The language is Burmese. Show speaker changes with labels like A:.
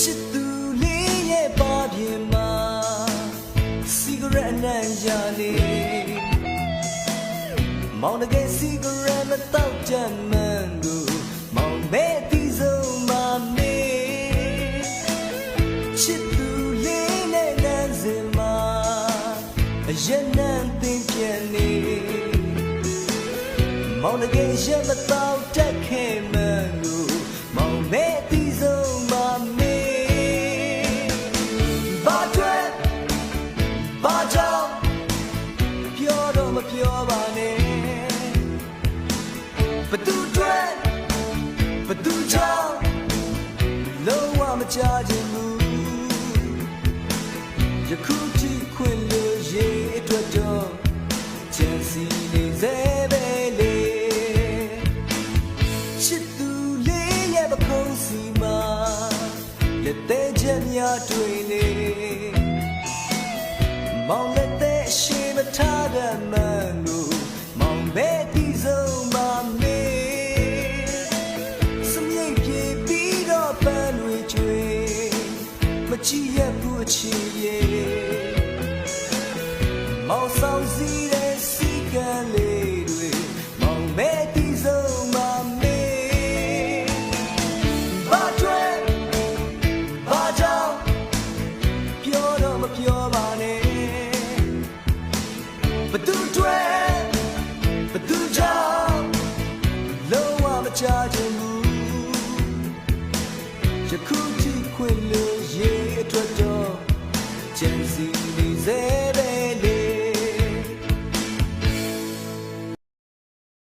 A: ချစ်သူလေးရဲ့ပါပြင်းမှာစီဂရက်အနံ့ရနေမောင်တကယ်စီဂရက်မတောက်ကြမှန်းကိုမောင်ပဲတီဆုံးမမေချစ်သူလေးနဲ့လမ်းစဉ်မှာအရင်နံသိပြနေမောင်တကယ်ရမတောက်တတ်ခဲ့မှန်းကိုမောင်ပဲတီဆုံးမမေဘာကြောင့်ပြောတော့မပြောပါနဲ့ဘသူကြောင့်လုံးဝမကြခြင်းဘူးယခုထိခွင့်လို့ရေအတွက်တော့ချင်စီနေစေပဲလေချစ်သူလေးရဲ့ပခုံးစီမှာလက်သေးချက်များတွေ့နေမောင်လက်သေးရှိမထားတဲ့မှန်ကိုမောင်ပဲတီဆုံးမမေစမြိတ်ပြေပြီးတော့ပန်းတွေကျွေမကြည့်ရဘူးအချီရဲ့မောင်ဆောင်စီတဲ့စီကံလေးတွေမောင်ပဲတီဆုံးမမေဘာကြောင့်ပြောတော့မပြောပါနဲ့ဘသူကြောင့်လုံးဝမချခြင်းဘူးယခုထိခွင့်လို့